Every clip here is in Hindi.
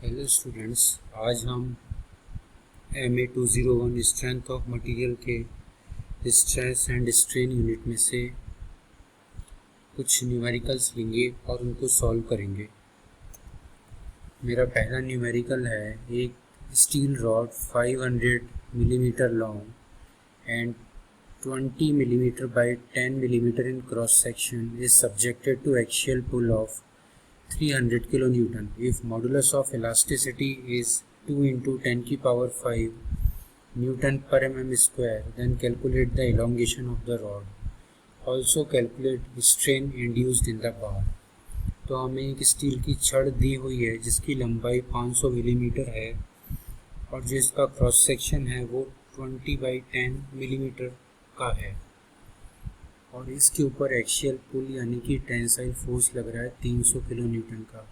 हेलो स्टूडेंट्स, आज हम MA 201 स्ट्रेंथ ऑफ मटेरियल के स्ट्रेस एंड स्ट्रेन यूनिट में से कुछ न्यूमेरिकल्स लेंगे और उनको सॉल्व करेंगे। मेरा पहला न्यूमेरिकल है, एक steel rod 500 millimetre long and 20 millimetre by 10 millimetre in cross section is subjected to axial pull of 300 kilonewton. If modulus of elasticity is 2 into 10 की power 5 Newton per mm square, then calculate the elongation of the rod. Also calculate strain induced in the bar. तो हमें एक स्टील की छड़ दी हुई है जिसकी लंबाई 500 मिलीमीटर है और जिसका क्रॉस सेक्शन है वो 20/10 मिलीमीटर का है और इसके ऊपर एक्शियल पुल यानी कि टेंसाइल फोर्स लग रहा है 300 किलो न्यूटन का।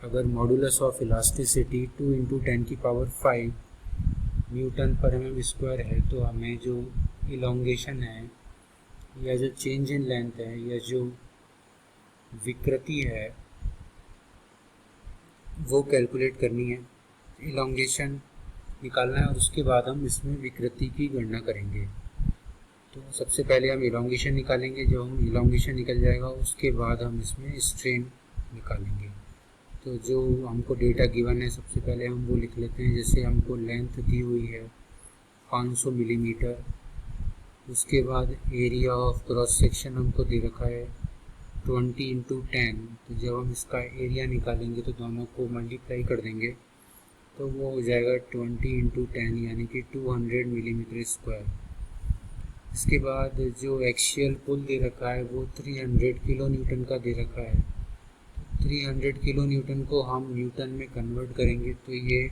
अगर मॉडुलस ऑफ इलास्टिसिटी 2 into 10 की पावर 5 न्यूटन पर एम स्क्वायर है, तो हमें जो इलोंगेशन है या जो चेंज इन लेंथ है या जो विकृति है वो कैलकुलेट करनी है, इलोंगेशन निकालना है और उसके बाद हम इसमें विकृति की गणना करेंगे। तो सबसे पहले हम इलोंगेशन निकालेंगे। जब हम इलोंगेशन निकल जाएगा उसके बाद हम इसमें स्ट्रेन निकालेंगे। तो जो हमको डेटा गिवन है सबसे पहले हम वो लिख लेते हैं। जैसे हमको लेंथ दी हुई है 500 मिलीमीटर, उसके बाद एरिया ऑफ क्रॉस सेक्शन हमको दे रखा है 20 into 10। तो जब हम इसका एरिया निकालेंगे तो दोनों को मल्टीप्लाई कर देंगे तो वो हो जाएगा 20 into 10 यानी कि 200 मिलीमीटर स्क्वायर। इसके बाद जो एक्शियल पुल दे रखा है वो 300 किलो न्यूटन का दे रखा है। 300 किलो न्यूटन को हम न्यूटन में कन्वर्ट करेंगे तो ये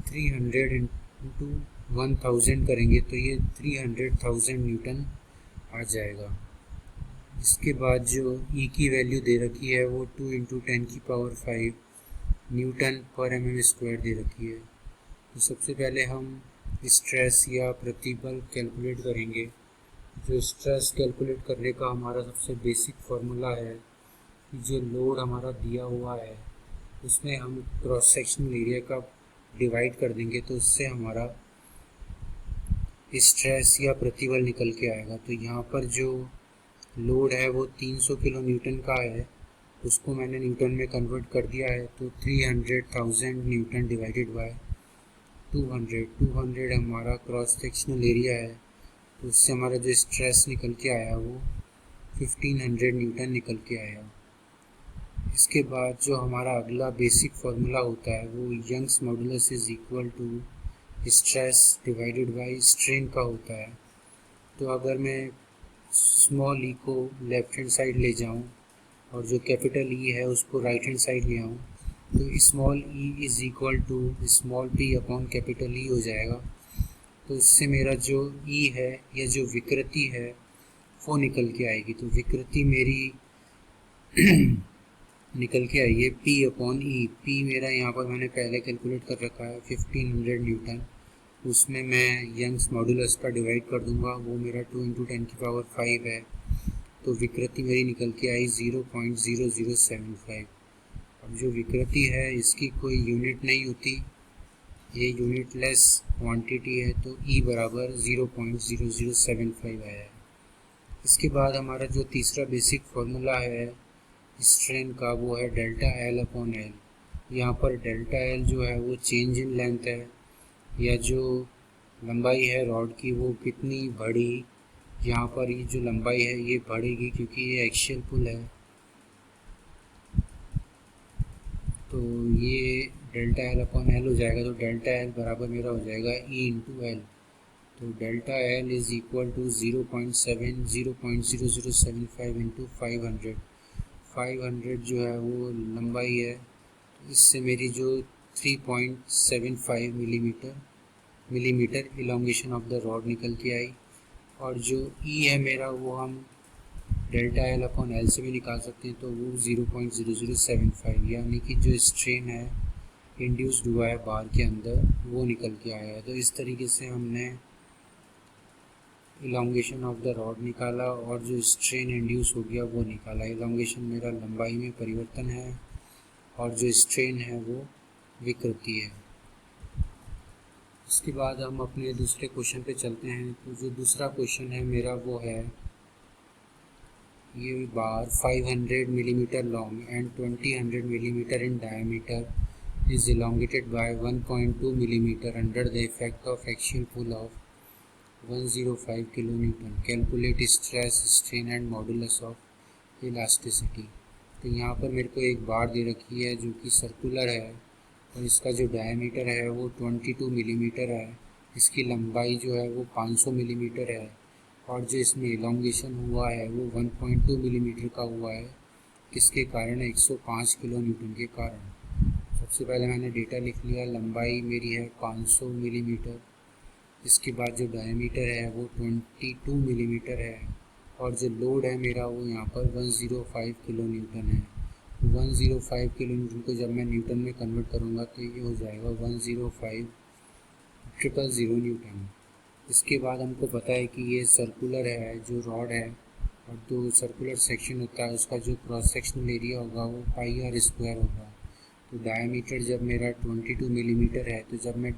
300 into 1000 करेंगे तो ये 300,000 न्यूटन आ जाएगा। इसके बाद जो E की वैल्यू दे रखी है वो 2 into 10 की पावर 5 न्यूटन पर mm स्क्वायर दे रखी है। तो सबसे पहले हम स्ट्रेस या प्रतिबल कैलकुलेट करेंगे। जो स्ट्रेस कैलकुलेट करने का हमारा सबसे बेसिक फार्मूला है कि जो लोड हमारा दिया हुआ है उसमें हम क्रॉस सेक्शनल एरिया का डिवाइड कर देंगे तो उससे हमारा स्ट्रेस या प्रतिबल निकल के आएगा। तो यहाँ पर जो लोड है वो 300 किलो न्यूटन का है, उसको मैंने न्यूटन में कन्वर्ट कर दिया है। तो 300,000 न्यूटन डिवाइडेड बाय 200 हमारा क्रॉस सेक्शनल एरिया है, तो उससे हमारा जो स्ट्रेस निकल के आया वो 1500 न्यूटन निकल के आया। इसके बाद जो हमारा अगला बेसिक फार्मूला होता है वो Young's modulus is equal to stress divided by strain का होता है। तो अगर मैं स्मॉल ई को लेफ्ट हैंड साइड ले जाऊं और जो कैपिटल ई है उसको राइट हैंड साइड ले आऊं तो small E is equal to small P upon capital E हो जाएगा। तो इससे मेरा जो ई है या जो विकृति है वो निकल के आएगी। तो विकृति मेरी निकल के आई है पी अपॉन ई। पी मेरा यहाँ पर मैंने पहले कैलकुलेट कर रखा है 1500 न्यूटन, उसमें मैं यंग्स मॉडुलस का डिवाइड कर दूंगा, वो मेरा 2 into 10 की पावर 5 है। तो विकृति मेरी निकल के आई 0.0075। अब जो विकृति है इसकी कोई यूनिट नहीं होती, ये यूनिटलेस क्वांटिटी है, तो E बराबर 0.0075 आया है। इसके बाद हमारा जो तीसरा बेसिक फार्मूला है स्ट्रेन का वो है डेल्टा एल अपॉन एल। यहाँ पर डेल्टा एल जो है वो चेंज इन लेंथ है या जो लंबाई है रॉड की वो कितनी बढ़ी। यहाँ पर ये जो लंबाई है ये बढ़ेगी क्योंकि ये एक्शियल पुल है, तो ये डेल्टा एल अपॉन एल हो जाएगा। तो डेल्टा एल बराबर मेरा हो जाएगा E इंटू एल। तो delta L is equal to 0.0075 into 500 जो है वो लंबाई है। तो इससे मेरी जो 3.75 millimetre elongation of the rod निकल के आई। और जो E है मेरा वो हम डेल्टा एल अपॉन एल से भी निकाल सकते हैं, तो वो 0.0075 यानी कि जो स्ट्रेन है इंड्यूस्ड हुआ है बार के अंदर वो निकल के आया है। तो इस तरीके से हमने इलोंगेशन ऑफ द रॉड निकाला और जो स्ट्रेन इंड्यूस हो गया वो निकाला। इलोंगेशन मेरा लंबाई में परिवर्तन है और जो स्ट्रेन है वो विकृति है। इसके बाद हम अपने दूसरे क्वेश्चन पे चलते हैं। तो जो दूसरा क्वेश्चन है मेरा वो है, ये बार 500 millimetre long and 20 millimetre in diameter is elongated by 1.2 millimeter under the effect of axial pull of 105 kilonewton. Calculate stress, strain and modulus of elasticity. तो यहाँ पर मेरे को एक बार दे रखी है जो कि सर्कुलर है और इसका जो डायमीटर है वो 22 मिलीमीटर है। इसकी लंबाई जो है वो 500 मिलीमीटर है और जो इसमें इलोंगेशन हुआ है वो 1.2 मिलीमीटर का हुआ है। किसके कारण? 105 किलो न्यूटन के कारण। सबसे पहले मैंने डेटा लिख लिया। लंबाई मेरी है 500 मिलीमीटर। इसके बाद जो डायमीटर है वो 22 मिलीमीटर है और जो लोड है मेरा वो यहाँ पर 105 किलो न्यूटन है। 105 किलो न्यूटन को जब मैं न्यूटन में कन्वर्ट करूँगा तो ये हो जाएगा 105,000 न्यूटन। इसके बाद हमको पता है कि ये सर्कुलर है जो रॉड है और जो सर्कुलर सेक्शन होता है उसका जो क्रॉस सेक्शनल एरिया होगा वो πr² होगा। तो डायमीटर जब मेरा 22 मिलीमीटर है तो जब मैं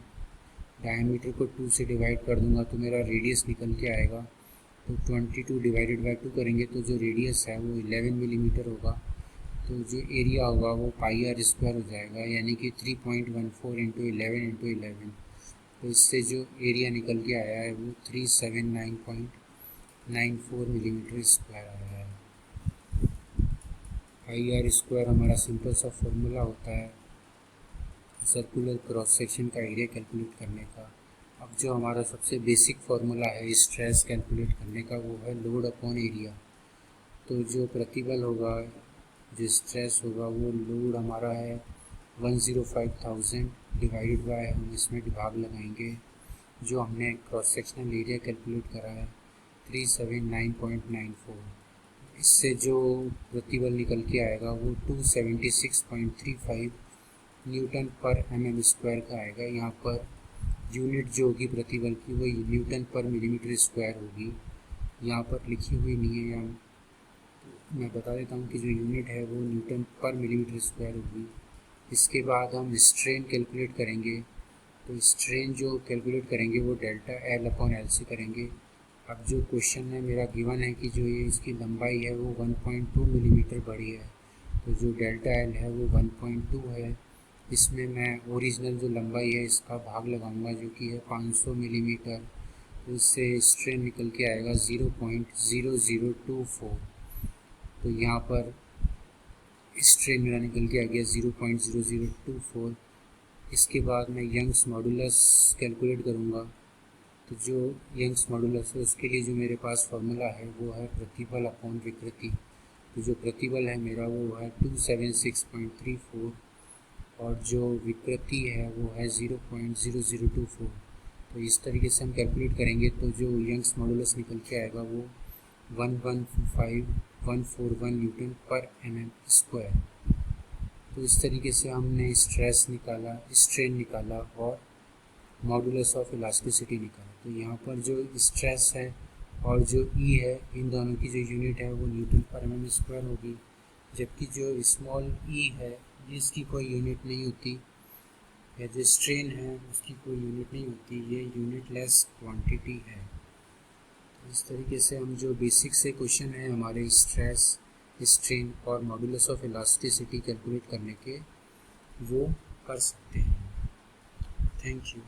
डायमीटर को 2 से डिवाइड कर दूंगा तो मेरा रेडियस निकल के आएगा। तो 22 डिवाइडेड बाई 2 करेंगे तो जो रेडियस है वो 11 मिलीमीटर होगा। तो जो एरिया होगा वो πr² हो जाएगा, यानी कि 3.14 इंटू 11 इंटू 11। तो इससे जो एरिया निकल के आया है वो 379.94 मिलीमीटर स्क्वायर आया है। πr² हमारा सिंपल सा फॉर्मूला होता है सर्कुलर क्रॉस सेक्शन का एरिया कैलकुलेट करने का। अब जो हमारा सबसे बेसिक फार्मूला है स्ट्रेस कैलकुलेट करने का वो है लोड अपॉन एरिया। तो जो प्रतिबल होगा, जो स्ट्रेस होगा, वो लोड हमारा है 105,000 डिवाइडेड बाय, हम इसमें भाग लगाएंगे जो हमने क्रॉस सेक्शनल एरिया कैलकुलेट करा है 379.94। इससे जो प्रतिबल निकल के आएगा वो 276.35 न्यूटन पर mm² का आएगा। यहाँ पर यूनिट जो होगी प्रतिबल की वो न्यूटन पर मिलीमीटर स्क्वायर होगी। यहाँ पर लिखी हुई नहीं है, यहाँ मैं बता देता हूँ कि जो यूनिट है वो न्यूटन पर मिलीमीटर स्क्वायर होगी। इसके बाद हम स्ट्रेन कैलकुलेट करेंगे। तो स्ट्रेन जो कैलकुलेट करेंगे वो डेल्टा L अपॉन L से करेंगे। अब जो क्वेश्चन है मेरा गिवन है कि जो ये इसकी लंबाई है वो 1.2 मिलीमीटर बड़ी है, तो जो डेल्टा L है वो 1.2 है। इसमें मैं ओरिजिनल जो लंबाई है इसका भाग लगाऊंगा जो कि है 500 मिलीमीटर। तो इससे स्ट्रेन निकल के आएगा 0.0024। तो यहाँ पर स्ट्रेन मेरा निकल के आ गया 0.0024। इसके बाद मैं यंग्स मॉडुलस कैलकुलेट करूँगा। तो जो यंग्स मॉडुलस है उसके लिए जो मेरे पास फार्मूला है वो है प्रतिबल अपॉन विकृति। तो जो प्रतिबल है मेरा वो है 276.34 और जो विकृति है वो है 0.0024। तो इस तरीके से हम कैलकुलेट करेंगे तो जो यंग्स मॉडुलस निकल के आएगा वो 115,141 न्यूटन पर mm²। तो इस तरीके से हमने स्ट्रेस निकाला, स्ट्रेन निकाला और मॉडुलस ऑफ इलास्टिसिटी निकाला। तो यहाँ पर जो स्ट्रेस है और जो E है, इन दोनों की जो यूनिट है वो न्यूटन पर mm² होगी, जबकि जो स्मॉल e है इसकी कोई यूनिट नहीं होती, या जो स्ट्रेन है उसकी कोई यूनिट नहीं होती, ये यूनिटलेस क्वांटिटी है। तो इस तरीके से हम जो बेसिक से क्वेश्चन है हमारे स्ट्रेस, स्ट्रेन और मॉडुलस ऑफ इलास्टिसिटी कैलकुलेट करने के वो कर सकते हैं। Thank you.